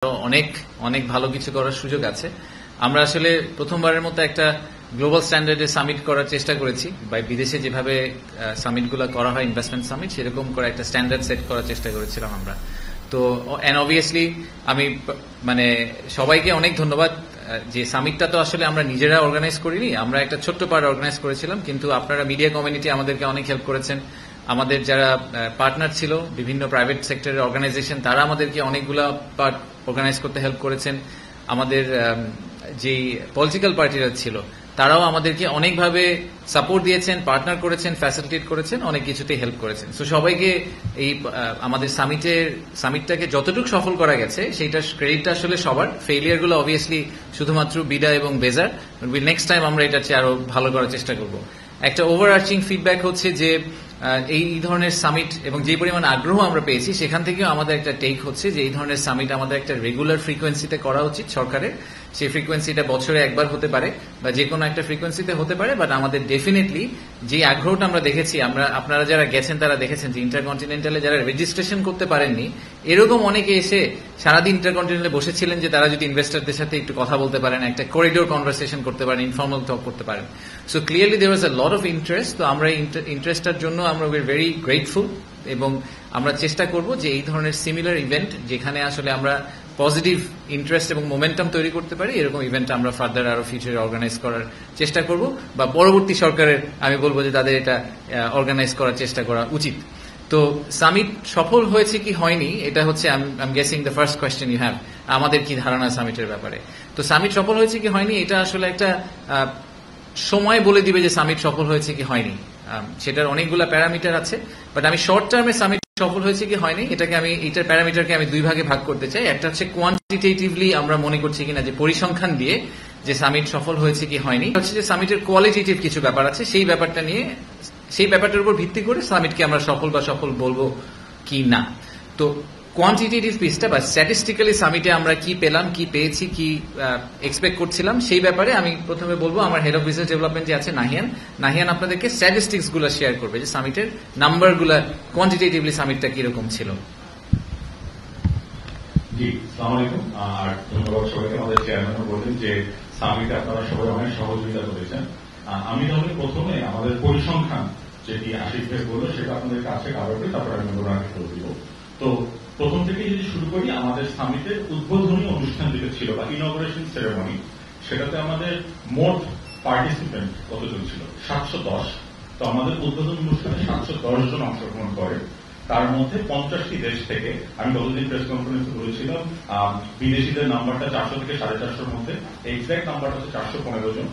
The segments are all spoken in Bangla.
অনেক অনেক ভালো কিছু করার সুযোগ আছে। আমরা আসলে প্রথমবারের মতো একটা গ্লোবাল স্ট্যান্ডার্ডে সামিট করার চেষ্টা করেছি, বা বিদেশে যেভাবে সামিটগুলো করা হয় ইনভেস্টমেন্ট সামিট, সেরকম করে একটা স্ট্যান্ডার্ড সেট করার চেষ্টা করেছিলাম আমরা। তো অ্যান্ড অবভিয়াসলি আমি মানে সবাইকে অনেক ধন্যবাদ। যে সামিটটা তো আসলে আমরা নিজেরা অর্গানাইজ করিনি, আমরা একটা ছোট্ট পার্ট অর্গানাইজ করেছিলাম, কিন্তু আপনারা মিডিয়া কমিউনিটি আমাদেরকে অনেক হেল্প করেছেন। আমাদের যারা পার্টনার ছিল বিভিন্ন প্রাইভেট সেক্টরের অর্গানাইজেশন, তারা আমাদেরকে অনেকগুলা পার্ট অর্গানাইজ করতে হেল্প করেছেন। আমাদের যেই পলিটিক্যাল পার্টিরা ছিল তারাও আমাদেরকে অনেকভাবে সাপোর্ট দিয়েছেন, পার্টনার করেছেন, ফ্যাসিলিটেট করেছেন, অনেক কিছুতে হেল্প করেছেন। সো সবাইকে এই আমাদের সামিটটাকে যতটুকু সফল করা গেছে সেইটার ক্রেডিটটা আসলে সবার। ফেইলিয়ারগুলো অবভিয়াসলি শুধুমাত্র বিডা এবং বেজার। নেক্সট টাইম আমরা এটার চেয়ে আরো ভালো করার চেষ্টা করব। একটা ওভারআর্চিং ফিডব্যাক হচ্ছে যে এই ধরনের সামিট এবং যে পরিমাণ আগ্রহ আমরা পেয়েছি, সেখান থেকেও আমাদের একটা টেক হচ্ছে যে এই ধরনের সামিট আমাদের একটা রেগুলার ফ্রিকোয়েন্সিতে করা উচিত সরকারের। সেই ফ্রিকোয়েন্সিটা বছরে একবার হতে পারে বা যে কোনো একটা ফ্রিকোয়েন্সিতে হতে পারে, বাট আমাদের ডেফিনেটলি যে আগ্রহটা আমরা দেখেছি, আপনারা যারা গেছেন তারা দেখেছেন যে ইন্টারকন্টিনেন্টালে যারা রেজিস্ট্রেশন করতে পারেননি, এরকম অনেকে এসে সারাদিন ইন্টারকন্টিনেন্টালে বসেছিলেন যে তারা যদি ইনভেস্টরদের সাথে একটু কথা বলতে পারেন, একটা করিডোর কনভারসেশন করতে পারেন, ইনফর্মাল টক করতে পারেন। So clearly there was a lot of interest. তো আমরা ইন্টারেস্টটার জন্য আমরা ভেরি গ্রেটফুল, এবং আমরা চেষ্টা করব যে এই ধরনের সিমিলার ইভেন্ট যেখানে আসলে আমরা পজিটিভ ইন্টারেস্ট এবং মোমেন্টাম তৈরি করতে পারি, এরকম ইভেন্ট আমরা ফার্দার আরো ফিউচারে অর্গানাইজ করার চেষ্টা করব, বা পরবর্তী সরকারের আমি বলবো যে তাদের এটা অর্গানাইজ করার চেষ্টা করা উচিত। তো সামিট সফল হয়েছে কি হয়নি, এটা হচ্ছে I am guessing the first question you have, আমাদের কি ধারণা সামিটের ব্যাপারে। তো সামিট সফল হয়েছে কি হয়নি, এটা আসলে একটা সময় বলে দিবে যে সামিট সফল হয়েছে কি হয়নি। সেটার অনেকগুলো প্যারামিটার আছে, বাট আমি শর্ট টার্মে সামিট সফল হয়েছে কি হয়নি এইটার প্যারামিটারকে আমি দুই ভাগে ভাগ করতে চাই। একটা হচ্ছে কোয়ান্টিটেটিভলি আমরা মনে করছি কিনা, যে পরিসংখ্যান দিয়ে যে সামিট সফল হয়েছে কি হয়নি, হচ্ছে যে সামিটের কোয়ালিটেটিভ কিছু ব্যাপার আছে, সেই ব্যাপারটা নিয়ে, সেই ব্যাপারটার উপর ভিত্তি করে সামিটকে আমরা সফল বা সফল বলবো কি না। তো কোয়ান্টিটেটিভ পিসটা বা স্ট্যাটিস্টিক্যালি সামিটে আমরা কি পেলাম, কি পেয়েছি, কি এক্সপেক্ট করছিলাম, সেই ব্যাপারে আমি প্রথমে বলবো আমার হেড অফ বিজনেস ডেভেলপমেন্ট যে আছে নাহিয়ান আপনাদেরকে স্ট্যাটিস্টিক্স গুলো শেয়ার করবে, যে সামিটের নাম্বার গুলা কোয়ান্টিটেটিভলি সামিটটা কিরকম ছিল। জি, আসসালামু আলাইকুম। আর ধন্যবাদ সবাইকে। আমাদের চেয়ারম্যানও বললেন যে সামিটে আপনারা সবাই অনেক সহযোগিতা করেছেন। আমি তাহলে প্রথমে আমাদের পরিসংখ্যান যেটি আশিক ভাই বললো সেটা আপনাদের কাছে কাভার করি, তারপরে আমি ওনাকে দিব। তো প্রথম থেকে যদি শুরু করি, আমাদের সামিটের উদ্বোধনী অনুষ্ঠান যেটা ছিল বা ইনঅগ্রেশন সেরেমনি, সেটাতে আমাদের মোট পার্টিসিপেন্ট কতজন ছিল? 710। তো আমাদের উদ্বোধনী অনুষ্ঠানে 710 জন অংশগ্রহণ করে, তার মধ্যে 50টি দেশ থেকে। আমি গতদিন প্রেস কনফারেন্সে বলেছিলাম বিদেশিদের নাম্বারটা 400 থেকে 450-র মধ্যে, এক্সাক্ট নাম্বারটা হচ্ছে 415 জন।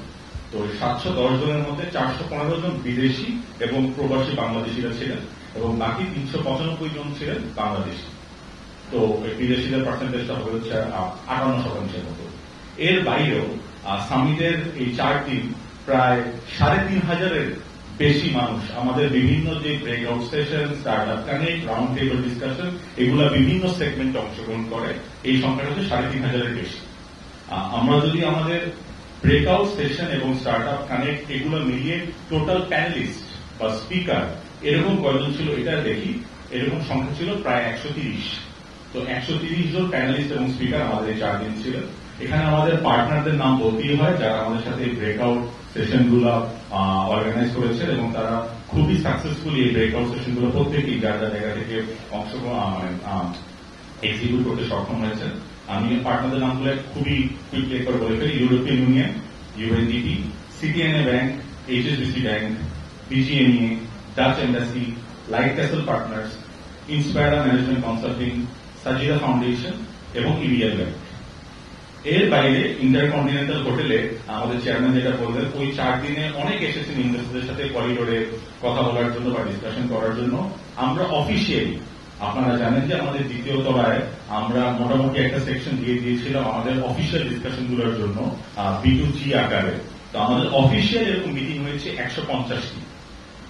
তো 710 জনের মধ্যে 415 জন বিদেশি এবং প্রবাসী বাংলাদেশিরা ছিলেন, এবং বাকি 395 জন ছিলেন বাংলাদেশি। তো বিদেশিদের পার্সেন্টেজটা হচ্ছে 58% মতো। এর বাইরেও সামিটের এই 4 দিন প্রায় 3,500-এর বেশি মানুষ আমাদের বিভিন্ন যে breakout session, startup connect, round table discussion, এগুলা বিভিন্ন সেগমেন্টে অংশগ্রহণ করে। এই সংখ্যাটা হচ্ছে 3,500-এর বেশি। আমরা যদি আমাদের ব্রেকআউট সেশন এবং স্টার্টআপ কানেক্ট এগুলো মিলিয়ে টোটাল প্যানেলিস্ট বা স্পিকার এরকম কয়জন ছিল এটা দেখি, এরকম সংখ্যা ছিল প্রায় 130। তো 130 জন প্যানেলিস্ট এবং স্পিকার আমাদের এই 4 দিন ছিলেন। এখানে আমাদের পার্টনারদের নাম বলতেই হয়, যারা আমাদের সাথে এই ব্রেকআউট সেশন গুলো অর্গানাইজ করেছে, এবং তারা খুবই সাকসেসফুলি এই ব্রেকআউট সেশন গুলো প্রত্যেকেই যার জায়গা থেকে অংশগ্রহণ এক্সিকিউট করতে সক্ষম হয়েছে। আমি পার্টনারদের নামগুলো খুবই কুইকলি একবার বলে ফেলি। European Union, UNDP, Citi NA bank, HSBC bank, BGMEA, Dutch embassy, Light Castle Partners, Inspira Management Consulting, Sajida Foundation এবং ইবিএল ব্যাংক। এর বাইরে ইন্টারকন্টিনেন্টাল হোটেলে আমাদের চেয়ারম্যান যেটা বললেন, ওই 4 দিনে অনেক এসেছেন ইনভেস্টরদের সাথে করিডোরে কথা বলার জন্য বা ডিসকাশন করার জন্য। আমরা অফিসিয়ালি, আপনারা জানেন যে আমাদের দ্বিতীয় তলায় আমরা মোটামুটি একটা সেকশন দিয়ে দিয়েছিলাম আমাদের অফিসিয়াল ডিসকাশন গুলোর জন্য B2G আকারে। তো আমাদের অফিসিয়াল এরকম মিটিং হয়েছে 150টি।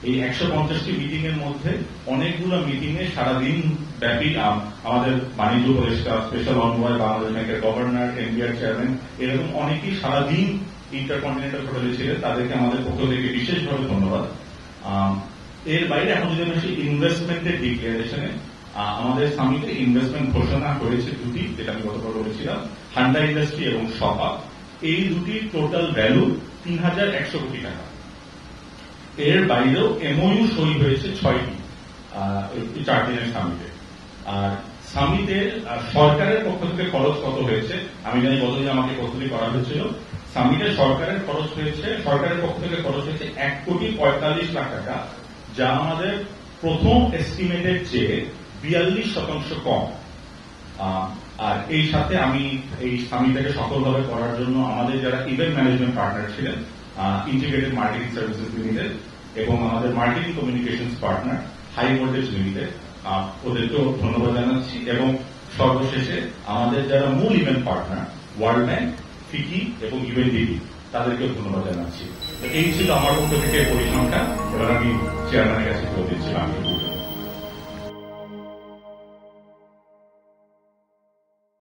এই 150টি মিটিং এর মধ্যে অনেকগুলো মিটিং এ সারাদিন ব্যাপী আমাদের বাণিজ্য উপদেষ্টা, স্পেশাল অনবয় বাংলাদেশ ব্যাংকের গভর্নর, এনবিআর চেয়ারম্যান, এরকম অনেকেই সারাদিন ইন্টারকন্টিনেন্টাল হোটেলে ছিলেন। তাদেরকে আমাদের পক্ষ থেকে বিশেষভাবে ধন্যবাদ। এর বাইরে এখন যদি আমি ইনভেস্টমেন্টের ডিক্লারেশনে আমাদের সামিটে ইনভেস্টমেন্ট ঘোষণা করেছে দুটি, যেটা আমি গতবার বলেছিলাম, হান্ডা ইন্ডাস্ট্রি এবং সপা। এই দুটির টোটাল ভ্যালু 3,100 কোটি টাকা। এর বাইরেও এমওইউ সই হয়েছে 6টি 4 দিনের সামিটে। আর সামিটে সরকারের পক্ষ থেকে খরচ কত হয়েছে আমি জানি, গতদিন আমাকে প্রস্তুতি করা হয়েছিল। সামিটে সরকারের খরচ হয়েছে, সরকারের পক্ষ থেকে খরচ হয়েছে 1,45,00,000 টাকা, যা আমাদের প্রথম এস্টিমেটের চেয়ে 42% কম। আর এই সাথে আমি এই সামিটটাকে সফলভাবে করার জন্য আমাদের যারা ইভেন্ট ম্যানেজমেন্ট পার্টনার ছিলেন, ইন্টিগ্রেটেড মার্কেটিং সার্ভিসেস লিমিটেড এবং আমাদের marketing communications partner High Voltage Limited, ওদেরকেও ধন্যবাদ জানাচ্ছি। এবং সর্বশেষে আমাদের যারা মূল event partner World Bank, FICCI এবং ইউএনডিপি, তাদেরকেও ধন্যবাদ জানাচ্ছি। এই ছিল আমার পক্ষ থেকে পরিসংখ্যান। এবার আমি চেয়ারম্যানের কাছে ফেরত দিচ্ছিলাম।